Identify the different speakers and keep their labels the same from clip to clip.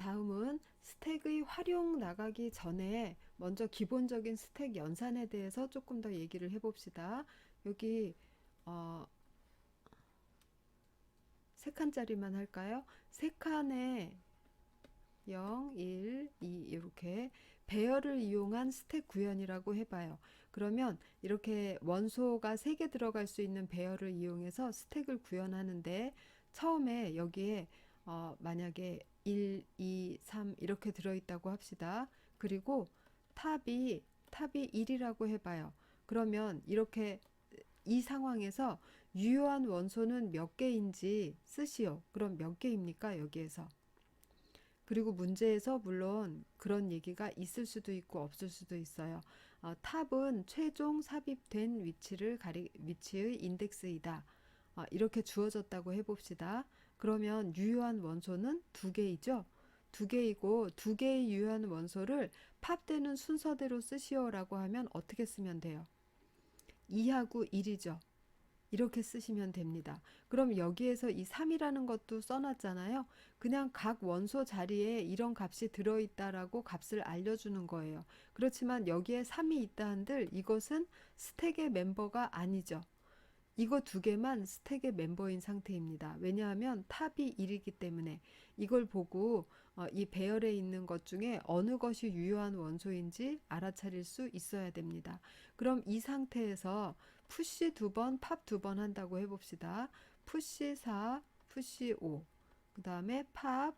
Speaker 1: 다음은 스택의 활용 나가기 전에 먼저 기본적인 스택 연산에 대해서 조금 더 얘기를 해봅시다. 여기 어, 세 칸짜리만 할까요? 세 칸에 0, 1, 2 이렇게 배열을 이용한 스택 구현이라고 해봐요. 그러면 이렇게 원소가 3개 들어갈 수 있는 배열을 이용해서 스택을 구현하는데 처음에 여기에 만약에 1, 2, 3 이렇게 들어있다고 합시다. 그리고 탑이 1이라고 해봐요. 그러면 이렇게 이 상황에서 유효한 원소는 몇 개인지 쓰시오. 그럼 몇 개입니까? 여기에서. 그리고 문제에서 물론 그런 얘기가 있을 수도 있고 없을 수도 있어요. 탑은 최종 삽입된 위치의 인덱스이다. 이렇게 주어졌다고 해봅시다. 그러면 유효한 원소는 두 개이죠. 두 개이고 두 개의 유효한 원소를 팝되는 순서대로 쓰시오라고 하면 어떻게 쓰면 돼요? 2하고 1이죠. 이렇게 쓰시면 됩니다. 그럼 여기에서 이 3이라는 것도 써놨잖아요. 그냥 각 원소 자리에 이런 값이 들어있다라고 값을 알려주는 거예요. 그렇지만 여기에 3이 있다 한들 이것은 스택의 멤버가 아니죠. 이거 두 개만 스택의 멤버인 상태입니다. 왜냐하면 탑이 1이기 때문에 이걸 보고 이 배열에 있는 것 중에 어느 것이 유효한 원소인지 알아차릴 수 있어야 됩니다. 그럼 이 상태에서 푸시 2번, 팝 2번 한다고 해봅시다. 푸시 4, 푸시 5, 그 다음에 팝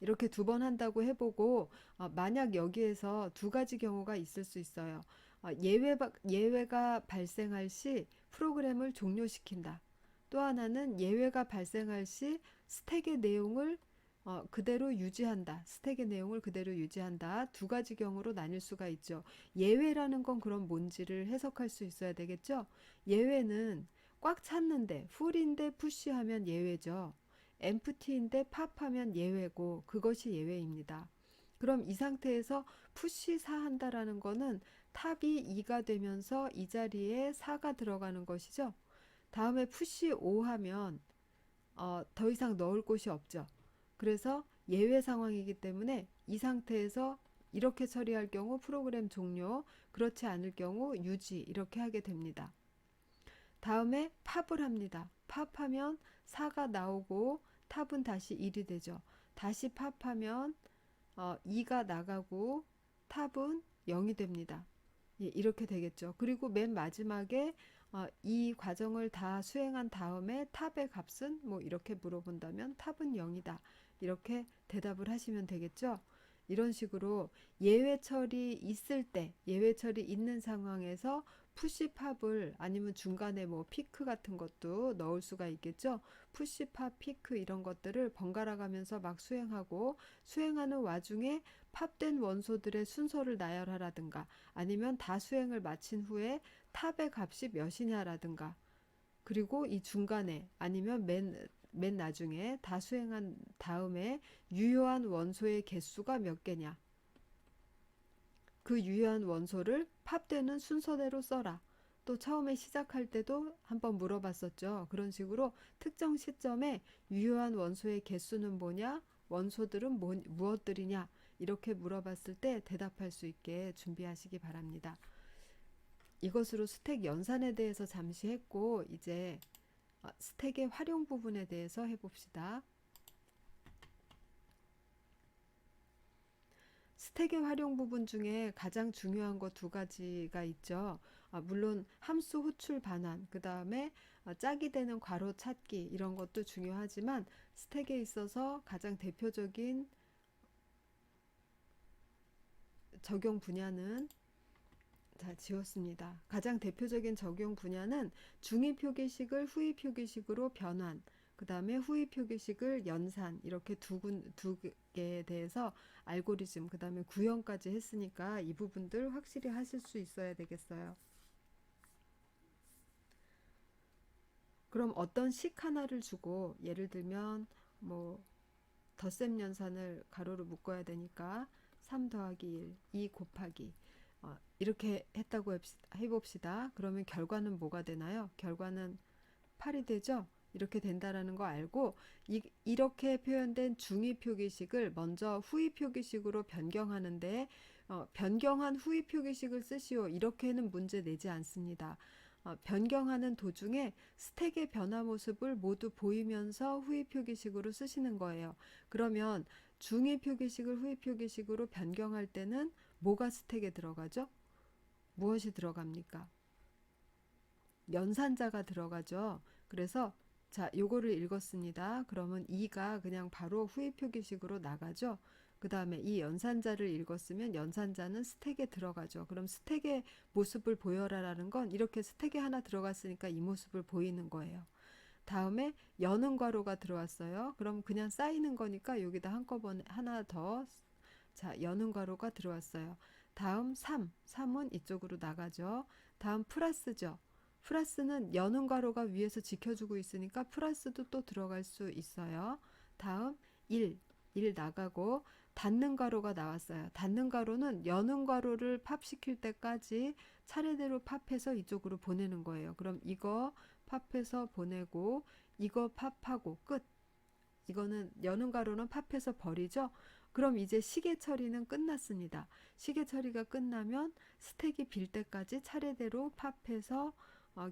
Speaker 1: 이렇게 2번 한다고 해보고 만약 여기에서 두 가지 경우가 있을 수 있어요. 예외가 발생할 시 프로그램을 종료시킨다. 또 하나는 예외가 발생할 시 스택의 내용을 그대로 유지한다. 스택의 내용을 그대로 유지한다. 두 가지 경우로 나뉠 수가 있죠. 예외라는 건 그럼 뭔지를 해석할 수 있어야 되겠죠. 예외는 꽉 찼는데 풀인데 푸시하면 예외죠. empty인데 팝하면 예외고 그것이 예외입니다. 그럼 이 상태에서 푸시4 한다라는 거는 탑이 2가 되면서 이 자리에 4가 들어가는 것이죠. 다음에 푸시5 하면 더 이상 넣을 곳이 없죠. 그래서 예외 상황이기 때문에 이 상태에서 이렇게 처리할 경우 프로그램 종료, 그렇지 않을 경우 유지 이렇게 하게 됩니다. 다음에 팝을 합니다. 팝하면 4가 나오고 탑은 다시 1이 되죠. 다시 팝하면 2가 나가고 탑은 0이 됩니다. 예, 이렇게 되겠죠. 그리고 맨 마지막에 이 과정을 다 수행한 다음에 탑의 값은 뭐 이렇게 물어본다면 탑은 0이다. 이렇게 대답을 하시면 되겠죠. 이런 식으로 예외 처리 있을 때, 예외 처리 있는 상황에서 푸시팝을 아니면 중간에 뭐 피크 같은 것도 넣을 수가 있겠죠. 푸시팝, 피크 이런 것들을 번갈아 가면서 막 수행하고 수행하는 와중에 팝된 원소들의 순서를 나열하라든가 아니면 다 수행을 마친 후에 탑의 값이 몇이냐라든가 그리고 이 중간에 아니면 맨 나중에 다 수행한 다음에 유효한 원소의 개수가 몇 개냐. 그 유효한 원소를 팝되는 순서대로 써라. 또 처음에 시작할 때도 한번 물어봤었죠. 그런 식으로 특정 시점에 유효한 원소의 개수는 뭐냐, 원소들은 무엇들이냐 이렇게 물어봤을 때 대답할 수 있게 준비하시기 바랍니다. 이것으로 스택 연산에 대해서 잠시 했고 이제 스택의 활용 부분에 대해서 해봅시다. 스택의 활용 부분 중에 가장 중요한 거 두 가지가 있죠. 물론 함수 호출 반환, 그 다음에 짝이 되는 괄호 찾기 이런 것도 중요하지만 스택에 있어서 가장 대표적인 적용 분야는 지웠습니다. 가장 대표적인 적용 분야는 중위 표기식을 후위 표기식으로 변환, 그 다음에 후위 표기식을 연산 이렇게 두 개에 대해서 알고리즘, 그 다음에 구형까지 했으니까 이 부분들 확실히 하실 수 있어야 되겠어요. 그럼 어떤 식 하나를 주고 예를 들면 뭐 덧셈 연산을 가로로 묶어야 되니까 3 더하기 1, 2 곱하기 이렇게 했다고 해봅시다. 그러면 결과는 뭐가 되나요? 결과는 8이 되죠? 이렇게 된다라는 거 알고 이렇게 표현된 중의 표기식을 먼저 후의 표기식으로 변경하는데 변경한 후의 표기식을 쓰시오. 이렇게는 문제 내지 않습니다. 변경하는 도중에 스택의 변화 모습을 모두 보이면서 후의 표기식으로 쓰시는 거예요. 그러면 중의 표기식을 후의 표기식으로 변경할 때는 뭐가 스택에 들어가죠? 무엇이 들어갑니까? 연산자가 들어가죠. 그래서 자, 요거를 읽었습니다. 그러면 2가 그냥 바로 후의 표기식으로 나가죠. 그 다음에 이 연산자를 읽었으면 연산자는 스택에 들어가죠. 그럼 스택의 모습을 보여라라는 건 이렇게 스택에 하나 들어갔으니까 이 모습을 보이는 거예요. 다음에 여는 괄호가 들어왔어요. 그럼 그냥 쌓이는 거니까 여기다 한꺼번에 하나 더. 자, 여는 괄호가 들어왔어요. 다음 3은 이쪽으로 나가죠. 다음 플러스죠. 플러스는 여는 괄호가 위에서 지켜주고 있으니까 플러스도 또 들어갈 수 있어요. 다음 1 나가고 닫는 괄호가 나왔어요. 닫는 괄호는 여는 괄호를 팝시킬 때까지 차례대로 팝해서 이쪽으로 보내는 거예요. 그럼 이거 팝해서 보내고 이거 팝하고 끝. 이거는 여는 가로는 팝해서 버리죠. 그럼 이제 시계 처리는 끝났습니다. 시계 처리가 끝나면 스택이 빌 때까지 차례대로 팝해서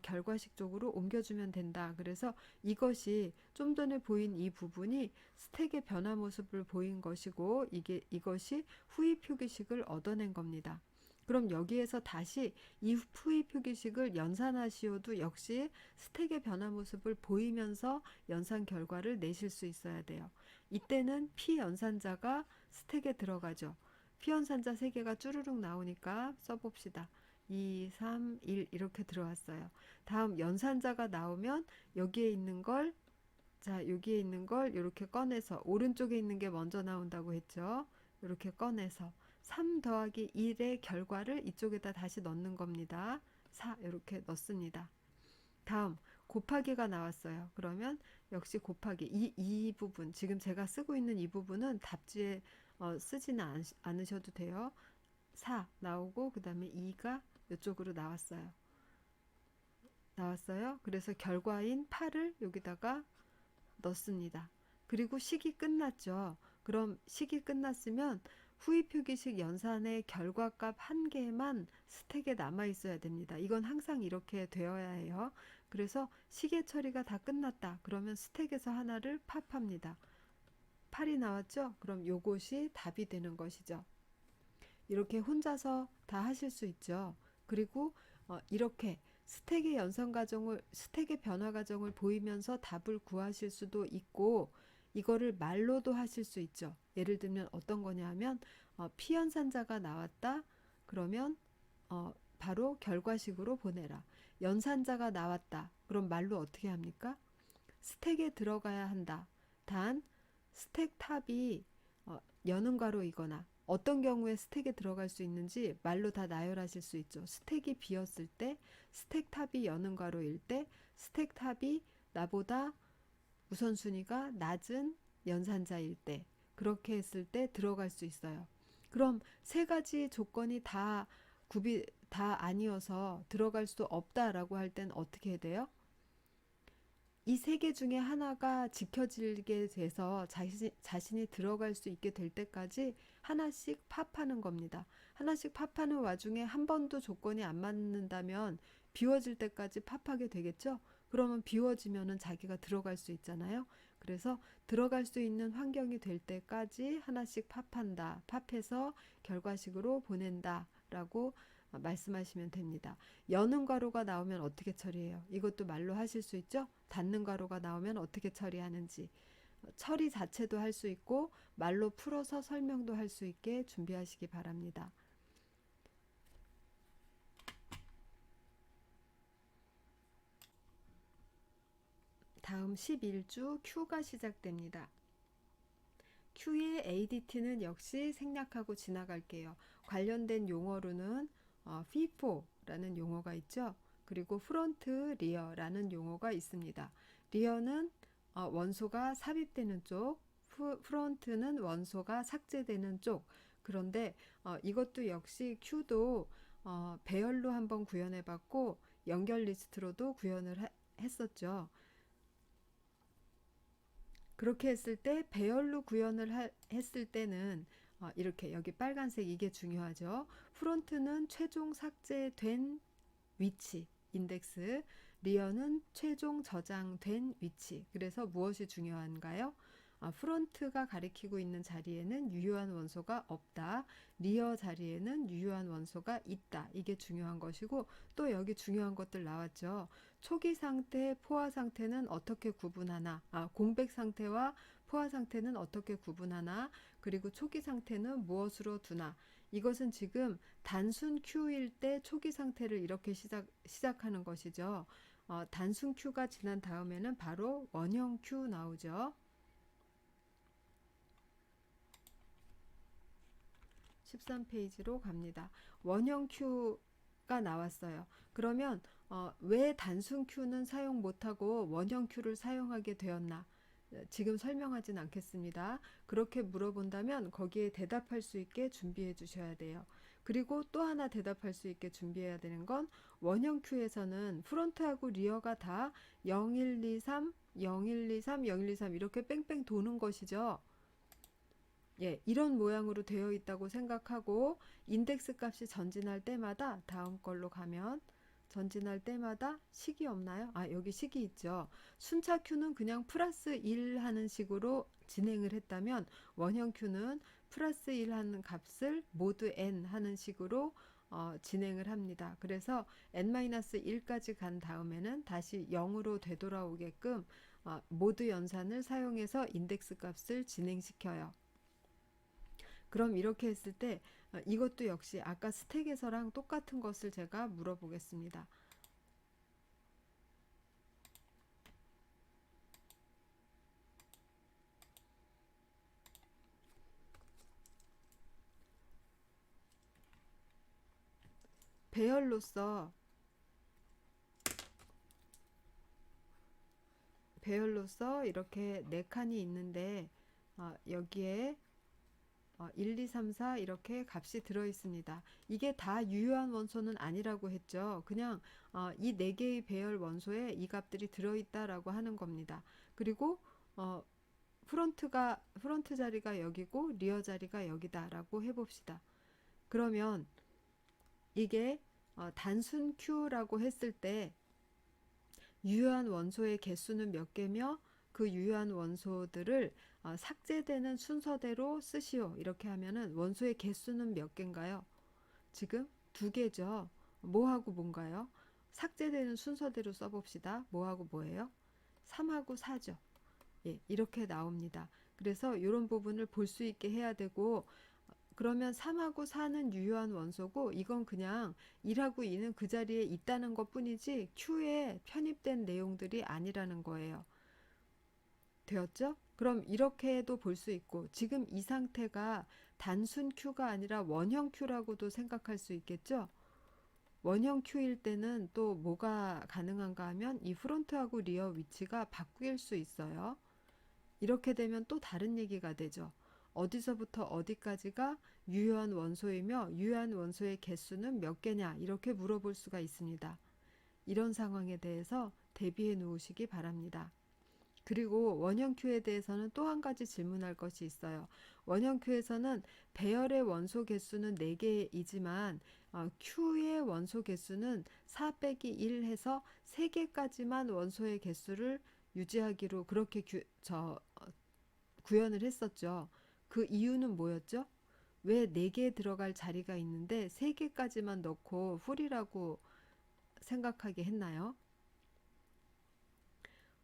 Speaker 1: 결과식 쪽으로 옮겨주면 된다. 그래서 이것이 좀 전에 보인 이 부분이 스택의 변화 모습을 보인 것이고 이것이 후위 표기식을 얻어낸 겁니다. 그럼 여기에서 다시 이 후위 표기식을 연산하시오도 역시 스택의 변화 모습을 보이면서 연산 결과를 내실 수 있어야 돼요. 이때는 피연산자가 스택에 들어가죠. 피연산자 3개가 쭈루룩 나오니까 써봅시다. 2, 3, 1 이렇게 들어왔어요. 다음 연산자가 나오면 여기에 있는 걸 여기에 있는 걸 이렇게 꺼내서 오른쪽에 있는 게 먼저 나온다고 했죠. 이렇게 꺼내서 3 더하기 1의 결과를 이쪽에다 다시 넣는 겁니다. 4 이렇게 넣습니다. 다음 곱하기가 나왔어요. 그러면 역시 곱하기 이 부분 지금 제가 쓰고 있는 이 부분은 답지에 쓰지는 않으셔도 돼요. 4 나오고 그 다음에 2가 이쪽으로 나왔어요. 그래서 결과인 8을 여기다가 넣습니다. 그리고 식이 끝났죠. 그럼 식이 끝났으면 후위 표기식 연산의 결과값 한 개만 스택에 남아 있어야 됩니다. 이건 항상 이렇게 되어야 해요. 그래서 시계 처리가 다 끝났다. 그러면 스택에서 하나를 팝합니다. 8이 나왔죠? 그럼 요것이 답이 되는 것이죠. 이렇게 혼자서 다 하실 수 있죠. 그리고 이렇게 스택의 변화 과정을 보이면서 답을 구하실 수도 있고 이거를 말로도 하실 수 있죠. 예를 들면 어떤 거냐 하면 피연산자가 나왔다. 그러면 바로 결과식으로 보내라. 연산자가 나왔다. 그럼 말로 어떻게 합니까? 스택에 들어가야 한다. 단 스택 탑이 여는 괄호이거나 어떤 경우에 스택에 들어갈 수 있는지 말로 다 나열하실 수 있죠. 스택이 비었을 때, 스택 탑이 여는 괄호일 때, 스택 탑이 나보다 우선순위가 낮은 연산자일 때, 그렇게 했을 때 들어갈 수 있어요. 그럼 세 가지 조건이 다 아니어서 들어갈 수 없다라고 할 땐 어떻게 해야 돼요? 이 세 개 중에 하나가 지켜지게 돼서 자신이 들어갈 수 있게 될 때까지 하나씩 팝하는 겁니다. 하나씩 팝하는 와중에 한 번도 조건이 안 맞는다면 비워질 때까지 팝하게 되겠죠? 그러면 비워지면은 자기가 들어갈 수 있잖아요. 그래서 들어갈 수 있는 환경이 될 때까지 하나씩 팝한다. 팝해서 결과식으로 보낸다. 라고 말씀하시면 됩니다. 여는 괄호가 나오면 어떻게 처리해요? 이것도 말로 하실 수 있죠? 닫는 괄호가 나오면 어떻게 처리하는지 처리 자체도 할 수 있고 말로 풀어서 설명도 할 수 있게 준비하시기 바랍니다. 다음 11주 Q가 시작됩니다. Q의 ADT는 역시 생략하고 지나갈게요. 관련된 용어로는 FIFO라는 용어가 있죠. 그리고 프론트, 리어라는 용어가 있습니다. 리어는 원소가 삽입되는 쪽, 프론트는 원소가 삭제되는 쪽. 그런데 이것도 역시 Q도 배열로 한번 구현해봤고 연결 리스트로도 구현을 했었죠. 그렇게 했을 때 배열로 구현을 했을 때는 이렇게 여기 빨간색 이게 중요하죠. 프론트는 최종 삭제된 위치, 인덱스, 리어는 최종 저장된 위치. 그래서 무엇이 중요한가요? 프론트가 가리키고 있는 자리에는 유효한 원소가 없다. 리어 자리에는 유효한 원소가 있다. 이게 중요한 것이고 또 여기 중요한 것들 나왔죠. 초기 상태, 포화 상태는 어떻게 구분하나? 공백 상태와 포화 상태는 어떻게 구분하나? 그리고 초기 상태는 무엇으로 두나? 이것은 지금 단순 Q일 때 초기 상태를 이렇게 시작하는 것이죠. 단순 Q가 지난 다음에는 바로 원형 Q 나오죠. 13페이지로 갑니다. 원형 Q가 나왔어요. 그러면 왜 단순 Q는 사용 못하고 원형 Q를 사용하게 되었나? 지금 설명하진 않겠습니다. 그렇게 물어본다면 거기에 대답할 수 있게 준비해 주셔야 돼요. 그리고 또 하나 대답할 수 있게 준비해야 되는 건 원형 Q에서는 프론트하고 리어가 다 0123, 0123, 0123 이렇게 뺑뺑 도는 것이죠. 예, 이런 모양으로 되어 있다고 생각하고 인덱스 값이 전진할 때마다 다음 걸로 가면 전진할 때마다 식이 없나요? 여기 식이 있죠. 순차 Q는 그냥 플러스 1 하는 식으로 진행을 했다면 원형 Q는 플러스 1 하는 값을 모두 n 하는 식으로 진행을 합니다. 그래서 n-1까지 간 다음에는 다시 0으로 되돌아오게끔 모두 연산을 사용해서 인덱스 값을 진행시켜요. 그럼 이렇게 했을 때 이것도 역시 아까 스택에서랑 똑같은 것을 제가 물어보겠습니다. 배열로서 이렇게 네 칸이 있는데 여기에 1, 2, 3, 4 이렇게 값이 들어 있습니다. 이게 다 유효한 원소는 아니라고 했죠. 그냥 이 네 개의 배열 원소에 이 값들이 들어 있다라고 하는 겁니다. 그리고 프론트 자리가 여기고 리어 자리가 여기다라고 해봅시다. 그러면 이게 단순 Q라고 했을 때 유효한 원소의 개수는 몇 개며 그 유효한 원소들을 삭제되는 순서대로 쓰시오. 이렇게 하면은 원소의 개수는 몇 개인가요? 지금 두 개죠. 뭐하고 뭔가요? 삭제되는 순서대로 써봅시다. 뭐하고 뭐예요? 3하고 4죠. 예, 이렇게 나옵니다. 그래서 이런 부분을 볼 수 있게 해야 되고 그러면 3하고 4는 유효한 원소고 이건 그냥 1하고 2는 그 자리에 있다는 것 뿐이지 Q에 편입된 내용들이 아니라는 거예요. 되었죠? 그럼 이렇게도 볼 수 있고 지금 이 상태가 단순 Q가 아니라 원형 Q라고도 생각할 수 있겠죠? 원형 Q일 때는 또 뭐가 가능한가 하면 이 프론트하고 리어 위치가 바뀔 수 있어요. 이렇게 되면 또 다른 얘기가 되죠. 어디서부터 어디까지가 유효한 원소이며 유효한 원소의 개수는 몇 개냐 이렇게 물어볼 수가 있습니다. 이런 상황에 대해서 대비해 놓으시기 바랍니다. 그리고 원형 Q에 대해서는 또 한 가지 질문할 것이 있어요. 원형 Q에서는 배열의 원소 개수는 4개이지만 Q의 원소 개수는 4 빼기 1 해서 3개까지만 원소의 개수를 유지하기로 그렇게 구현을 했었죠. 그 이유는 뭐였죠? 왜 4개 들어갈 자리가 있는데 3개까지만 넣고 훌이라고 생각하게 했나요?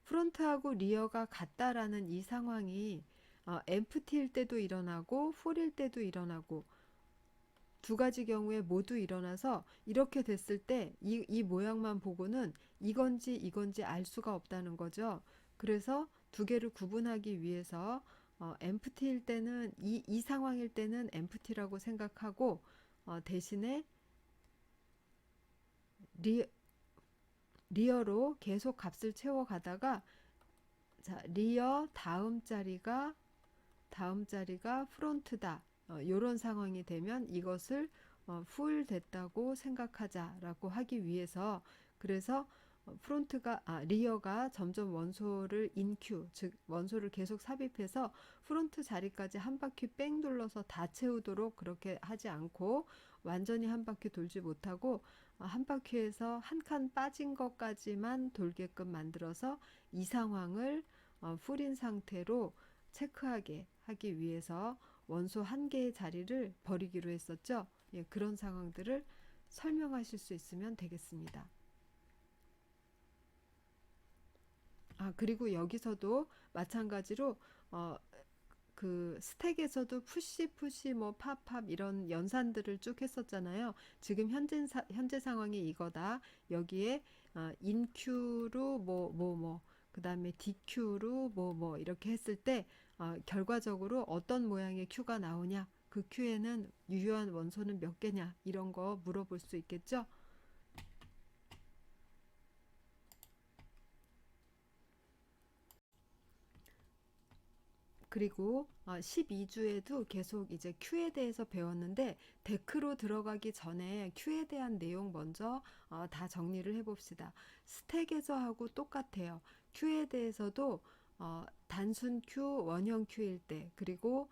Speaker 1: 프론트하고 리어가 같다라는 이 상황이 empty일 때도 일어나고 full일 때도 일어나고 두 가지 경우에 모두 일어나서 이렇게 됐을 때 이 모양만 보고는 이건지 알 수가 없다는 거죠. 그래서 두 개를 구분하기 위해서 empty일 때는 이 상황일 때는 empty라고 생각하고 대신에 리어로 계속 값을 채워가다가 자, 리어 다음 자리가 프론트다. 이런 상황이 되면 이것을 풀 됐다고 생각하자라고 하기 위해서 그래서 리어가 점점 원소를 인큐, 즉 원소를 계속 삽입해서 프론트 자리까지 한 바퀴 뺑 둘러서 다 채우도록 그렇게 하지 않고 완전히 한 바퀴 돌지 못하고 한 바퀴에서 한 칸 빠진 것까지만 돌게끔 만들어서 이 상황을 풀인 상태로 체크하게 하기 위해서 원소 한 개의 자리를 버리기로 했었죠. 예, 그런 상황들을 설명하실 수 있으면 되겠습니다. 그리고 여기서도 마찬가지로 어, 그 스택에서도 푸시 뭐 팝 이런 연산들을 쭉 했었잖아요. 지금 현재 상황이 이거다. 여기에 인큐로 그다음에 DQ로 이렇게 했을 때 결과적으로 어떤 모양의 큐가 나오냐? 그 큐에는 유효한 원소는 몇 개냐? 이런 거 물어볼 수 있겠죠? 그리고 12주에도 계속 이제 Q에 대해서 배웠는데 데크로 들어가기 전에 Q에 대한 내용 먼저 다 정리를 해봅시다. 스택에서 하고 똑같아요. Q에 대해서도 단순 Q, 원형 Q일 때 그리고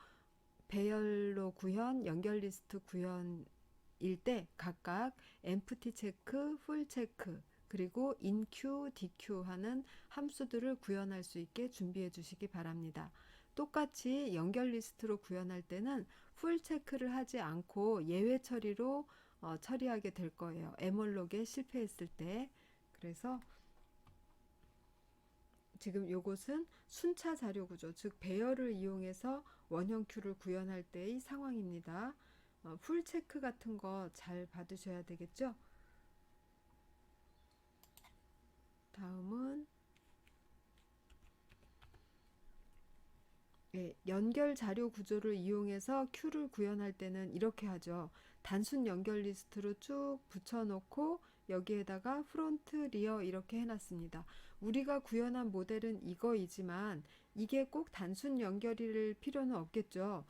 Speaker 1: 배열로 구현, 연결 리스트 구현일 때 각각 empty 체크, full 체크 그리고 inq, dq 하는 함수들을 구현할 수 있게 준비해 주시기 바랍니다. 똑같이 연결 리스트로 구현할 때는 풀 체크를 하지 않고 예외 처리로 처리하게 될 거예요. 에멀록에 실패했을 때. 그래서 지금 요것은 순차 자료 구조, 즉 배열을 이용해서 원형 큐를 구현할 때의 상황입니다. 풀 체크 같은 거 잘 받으셔야 되겠죠? 다음은 연결 자료 구조를 이용해서 큐를 구현할 때는 이렇게 하죠. 단순 연결 리스트로 쭉 붙여놓고 여기에다가 프론트, 리어 이렇게 해놨습니다. 우리가 구현한 모델은 이거이지만 이게 꼭 단순 연결일 필요는 없겠죠.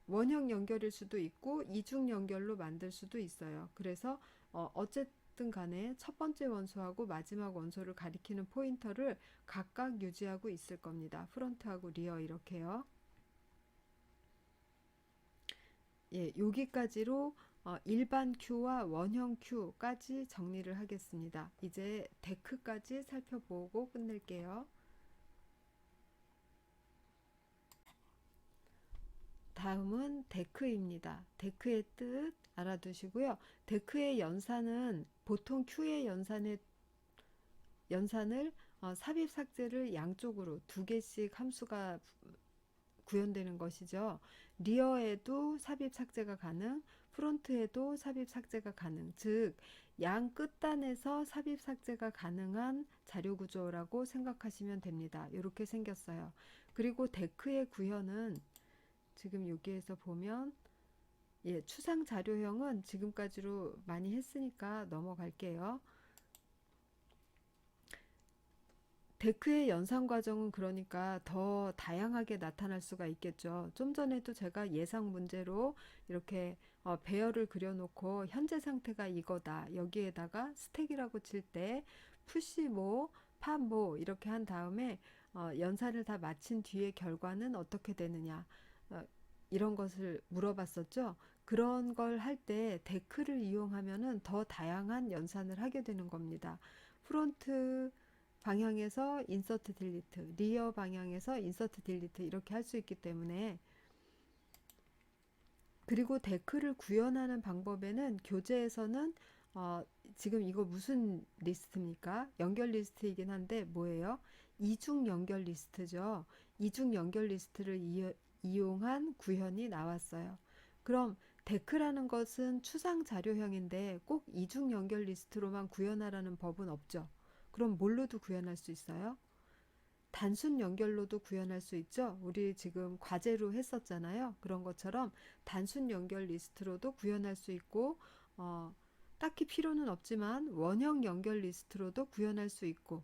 Speaker 1: 원형 연결일 수도 있고 이중 연결로 만들 수도 있어요. 그래서 어쨌든 간에 첫 번째 원소하고 마지막 원소를 가리키는 포인터를 각각 유지하고 있을 겁니다. 프론트하고 리어 이렇게요. 예, 여기까지로 일반 Q와 원형 Q까지 정리를 하겠습니다. 이제 데크까지 살펴보고 끝낼게요. 다음은 데크입니다. 데크의 뜻 알아두시고요. 데크의 연산은 보통 Q의 연산을 삽입 삭제를 양쪽으로 두 개씩 함수가 구현되는 것이죠. 리어에도 삽입 삭제가 가능, 프론트에도 삽입 삭제가 가능, 즉, 양 끝단에서 삽입 삭제가 가능한 자료 구조라고 생각하시면 됩니다. 이렇게 생겼어요. 그리고 데크의 구현은 지금 여기에서 보면 추상 자료형은 지금까지로 많이 했으니까 넘어갈게요. 데크의 연산 과정은 그러니까 더 다양하게 나타날 수가 있겠죠. 좀 전에도 제가 예상 문제로 이렇게 배열을 그려놓고 현재 상태가 이거다. 여기에다가 스택이라고 칠 때 푸시모, 팝모 이렇게 한 다음에 연산을 다 마친 뒤에 결과는 어떻게 되느냐. 어, 이런 것을 물어봤었죠. 그런 걸 할 때 데크를 이용하면은 더 다양한 연산을 하게 되는 겁니다. 프론트 방향에서 인서트 딜리트, 리어 방향에서 인서트 딜리트 이렇게 할 수 있기 때문에 그리고 데크를 구현하는 방법에는 교재에서는 지금 이거 무슨 리스트입니까? 연결 리스트이긴 한데 뭐예요? 이중 연결 리스트죠. 이중 연결 리스트를 이용한 구현이 나왔어요. 그럼 데크라는 것은 추상 자료형인데 꼭 이중 연결 리스트로만 구현하라는 법은 없죠. 그럼 뭘로도 구현할 수 있어요? 단순 연결로도 구현할 수 있죠. 우리 지금 과제로 했었잖아요. 그런 것처럼 단순 연결 리스트로도 구현할 수 있고 딱히 필요는 없지만 원형 연결 리스트로도 구현할 수 있고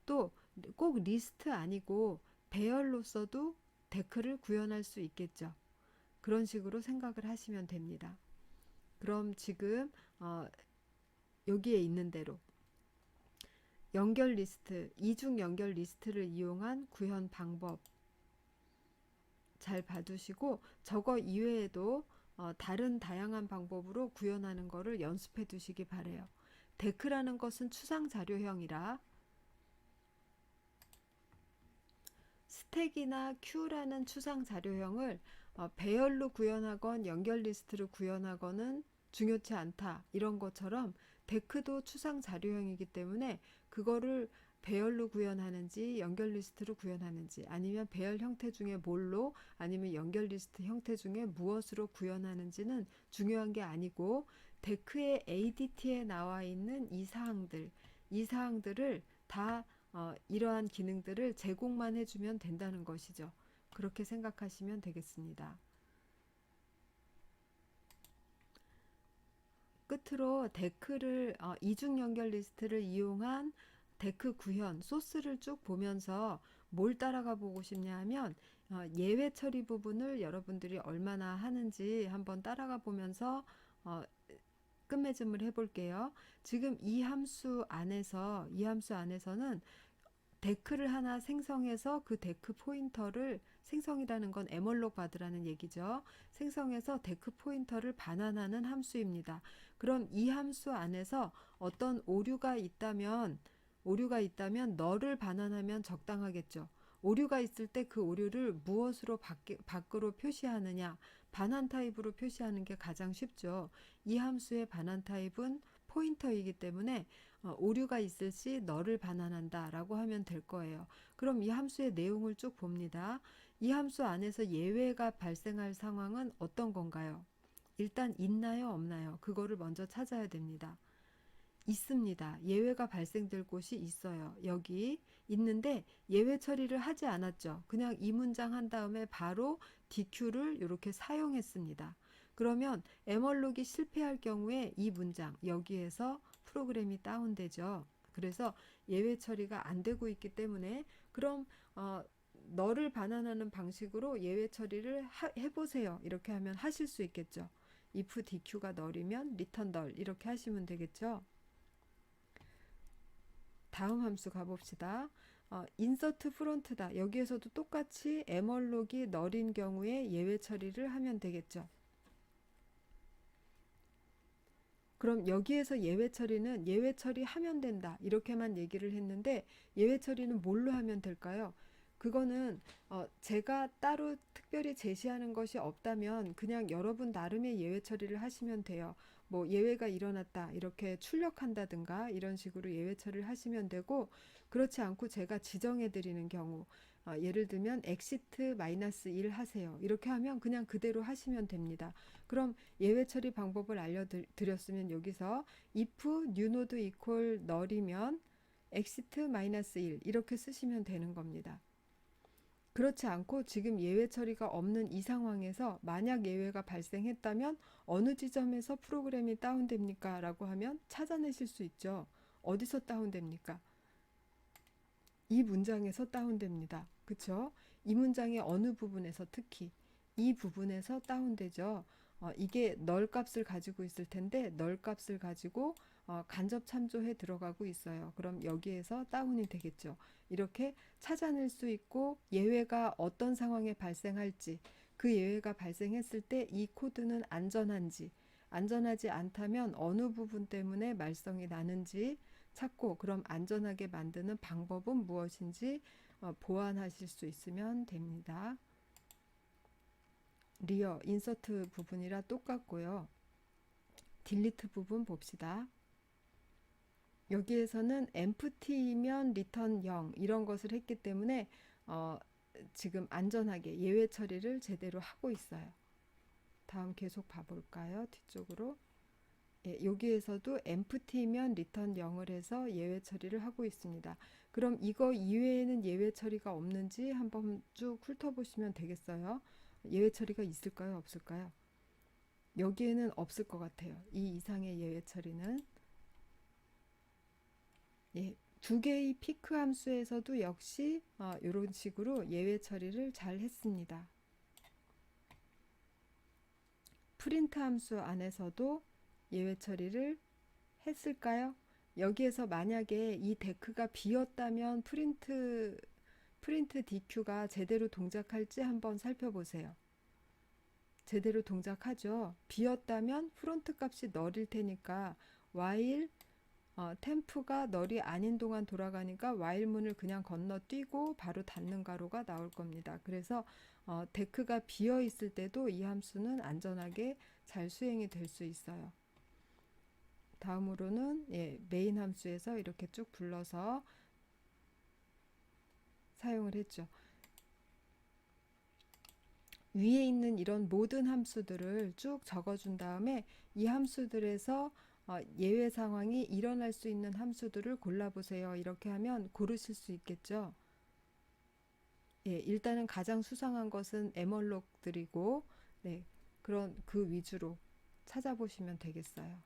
Speaker 1: 또 꼭 리스트 아니고 배열로서도 데크를 구현할 수 있겠죠. 그런 식으로 생각을 하시면 됩니다. 그럼 지금 여기에 있는 대로 연결 리스트, 이중 연결 리스트를 이용한 구현 방법 잘 봐두시고 저거 이외에도 다른 다양한 방법으로 구현하는 거를 연습해 두시기 바래요. 데크라는 것은 추상 자료형이라 스택이나 큐라는 추상 자료형을 배열로 구현하건 연결 리스트로 구현하건은 중요치 않다. 이런 것처럼 데크도 추상 자료형이기 때문에 그거를 배열로 구현하는지 연결 리스트로 구현하는지 아니면 배열 형태 중에 뭘로 아니면 연결 리스트 형태 중에 무엇으로 구현하는지는 중요한 게 아니고 데크의 ADT에 나와 있는 이 사항들을 다 이러한 기능들을 제공만 해주면 된다는 것이죠. 그렇게 생각하시면 되겠습니다. 끝으로 데크를 이중 연결 리스트를 이용한 데크 구현 소스를 쭉 보면서 뭘 따라가 보고 싶냐 하면 예외 처리 부분을 여러분들이 얼마나 하는지 한번 따라가 보면서 어, 끝맺음을 해볼게요. 지금 이 함수 안에서는 데크를 하나 생성해서 그 데크 포인터를 생성이라는 건 에멀록 받으라는 얘기죠. 생성해서 데크 포인터를 반환하는 함수입니다. 그럼 이 함수 안에서 어떤 오류가 있다면 너를 반환하면 적당하겠죠. 오류가 있을 때 그 오류를 무엇으로 밖으로 표시하느냐 반환 타입으로 표시하는 게 가장 쉽죠. 이 함수의 반환 타입은 포인터이기 때문에 오류가 있을 시 너를 반환한다 라고 하면 될 거예요. 그럼 이 함수의 내용을 쭉 봅니다. 이 함수 안에서 예외가 발생할 상황은 어떤 건가요? 일단 있나요 없나요? 그거를 먼저 찾아야 됩니다. 있습니다. 예외가 발생될 곳이 있어요. 여기 있는데 예외 처리를 하지 않았죠. 그냥 이 문장 한 다음에 바로 DQ를 이렇게 사용했습니다. 그러면 에멀록이 실패할 경우에 이 문장 여기에서 프로그램이 다운되죠. 그래서 예외 처리가 안 되고 있기 때문에 그럼 너를 반환하는 방식으로 예외 처리를 해보세요. 이렇게 하면 하실 수 있겠죠. if DQ가 널이면 return null 이렇게 하시면 되겠죠. 다음 함수 가봅시다. insert front다. 여기에서도 똑같이 에멀록이 널인 경우에 예외 처리를 하면 되겠죠. 그럼 여기에서 예외 처리는 예외 처리하면 된다. 이렇게만 얘기를 했는데 예외 처리는 뭘로 하면 될까요? 그거는 제가 따로 특별히 제시하는 것이 없다면 그냥 여러분 나름의 예외 처리를 하시면 돼요. 뭐 예외가 일어났다 이렇게 출력한다든가 이런 식으로 예외 처리를 하시면 되고 그렇지 않고 제가 지정해 드리는 경우 예를 들면 exit -1 하세요. 이렇게 하면 그냥 그대로 하시면 됩니다. 그럼 예외 처리 방법을 알려드렸으면 여기서 if new node equal null이면 exit -1 이렇게 쓰시면 되는 겁니다. 그렇지 않고 지금 예외 처리가 없는 이 상황에서 만약 예외가 발생했다면 어느 지점에서 프로그램이 다운됩니까? 라고 하면 찾아내실 수 있죠. 어디서 다운됩니까? 이 문장에서 다운됩니다. 그쵸? 이 문장의 어느 부분에서 특히 이 부분에서 다운되죠. 이게 널 값을 가지고 있을 텐데 널 값을 가지고 간접 참조해 들어가고 있어요. 그럼 여기에서 다운이 되겠죠. 이렇게 찾아낼 수 있고 예외가 어떤 상황에 발생할지 그 예외가 발생했을 때 이 코드는 안전한지 안전하지 않다면 어느 부분 때문에 말썽이 나는지 찾고 그럼 안전하게 만드는 방법은 무엇인지 보완하실 수 있으면 됩니다. 리어 인서트 부분이라 똑같고요. 딜리트 부분 봅시다. 여기에서는 empty면 return 0 이런 것을 했기 때문에 지금 안전하게 예외 처리를 제대로 하고 있어요. 다음 계속 봐볼까요? 뒤쪽으로. 예, 여기에서도 empty면 return 0을 해서 예외 처리를 하고 있습니다. 그럼 이거 이외에는 예외 처리가 없는지 한번 쭉 훑어보시면 되겠어요. 예외 처리가 있을까요? 없을까요? 여기에는 없을 것 같아요. 이 이상의 예외 처리는. 예, 두 개의 피크 함수에서도 역시 이런 식으로 예외 처리를 잘 했습니다. 프린트 함수 안에서도 예외 처리를 했을까요? 여기에서 만약에 이 데크가 비었다면 프린트 DQ가 제대로 동작할지 한번 살펴보세요. 제대로 동작하죠. 비었다면 프론트 값이 널일 테니까 while 템프가 널이 아닌 동안 돌아가니까 while 문을 그냥 건너뛰고 바로 닫는 가로가 나올 겁니다. 그래서 데크가 비어 있을 때도 이 함수는 안전하게 잘 수행이 될 수 있어요. 다음으로는 메인 함수에서 이렇게 쭉 불러서 사용을 했죠. 위에 있는 이런 모든 함수들을 쭉 적어준 다음에 이 함수들에서 예외 상황이 일어날 수 있는 함수들을 골라보세요. 이렇게 하면 고르실 수 있겠죠. 일단은 가장 수상한 것은 에멀록들이고, 그런 그 위주로 찾아보시면 되겠어요.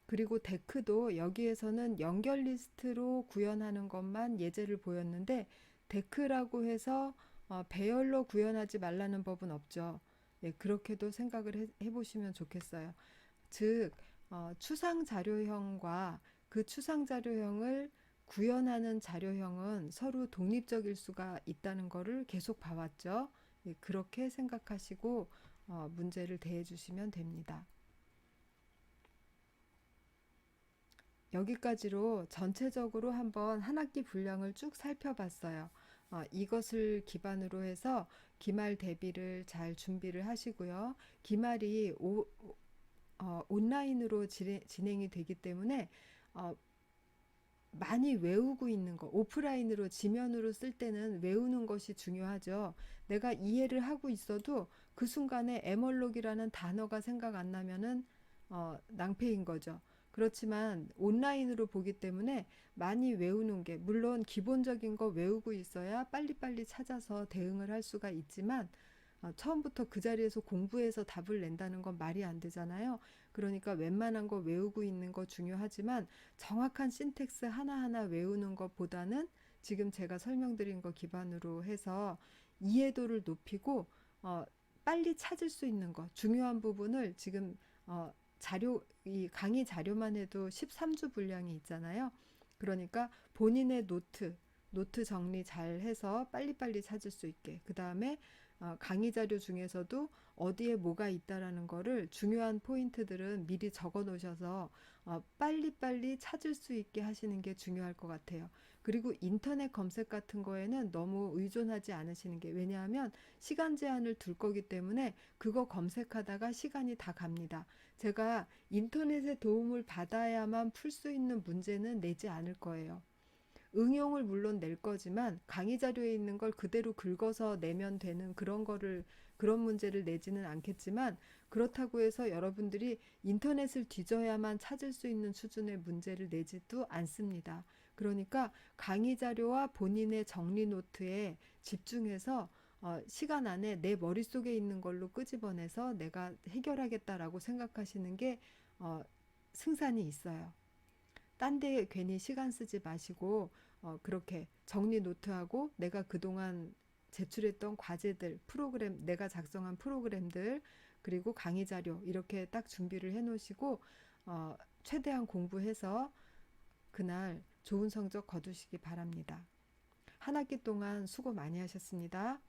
Speaker 1: 그리고 데크도 여기에서는 연결 리스트로 구현하는 것만 예제를 보였는데 데크라고 해서 배열로 구현하지 말라는 법은 없죠. 그렇게도 생각을 해보시면 좋겠어요. 즉 추상 자료형과 그 추상 자료형을 구현하는 자료형은 서로 독립적일 수가 있다는 것을 계속 봐왔죠. 그렇게 생각하시고 문제를 대해 주시면 됩니다. 여기까지로 전체적으로 한번 한 학기 분량을 쭉 살펴봤어요. 이것을 기반으로 해서 기말 대비를 잘 준비를 하시고요. 기말이 온라인으로 진행이 되기 때문에 많이 외우고 있는 거, 오프라인으로 지면으로 쓸 때는 외우는 것이 중요하죠. 내가 이해를 하고 있어도 그 순간에 에멀록이라는 단어가 생각 안 나면은 낭패인 거죠. 그렇지만 온라인으로 보기 때문에 많이 외우는 게 물론 기본적인 거 외우고 있어야 빨리빨리 찾아서 대응을 할 수가 있지만 처음부터 그 자리에서 공부해서 답을 낸다는 건 말이 안 되잖아요. 그러니까 웬만한 거 외우고 있는 거 중요하지만 정확한 신텍스 하나하나 외우는 것보다는 지금 제가 설명드린 거 기반으로 해서 이해도를 높이고 빨리 찾을 수 있는 거 중요한 부분을 지금 이 강의 자료만 해도 13주 분량이 있잖아요. 그러니까 본인의 노트 정리 잘 해서 빨리빨리 찾을 수 있게. 그 다음에 강의 자료 중에서도 어디에 뭐가 있다라는 거를 중요한 포인트들은 미리 적어 놓으셔서 빨리빨리 찾을 수 있게 하시는 게 중요할 것 같아요. 그리고 인터넷 검색 같은 거에는 너무 의존하지 않으시는 게 왜냐하면 시간 제한을 둘 거기 때문에 그거 검색하다가 시간이 다 갑니다. 제가 인터넷의 도움을 받아야만 풀 수 있는 문제는 내지 않을 거예요. 응용을 물론 낼 거지만 강의 자료에 있는 걸 그대로 긁어서 내면 되는 그런 문제를 내지는 않겠지만 그렇다고 해서 여러분들이 인터넷을 뒤져야만 찾을 수 있는 수준의 문제를 내지도 않습니다. 그러니까 강의 자료와 본인의 정리 노트에 집중해서 시간 안에 내 머릿속에 있는 걸로 끄집어내서 내가 해결하겠다라고 생각하시는 게 승산이 있어요. 딴 데 괜히 시간 쓰지 마시고 그렇게 정리 노트하고 내가 그동안 제출했던 과제들, 프로그램, 내가 작성한 프로그램들 그리고 강의 자료 이렇게 딱 준비를 해 놓으시고 최대한 공부해서 그날 좋은 성적 거두시기 바랍니다. 한 학기 동안 수고 많이 하셨습니다.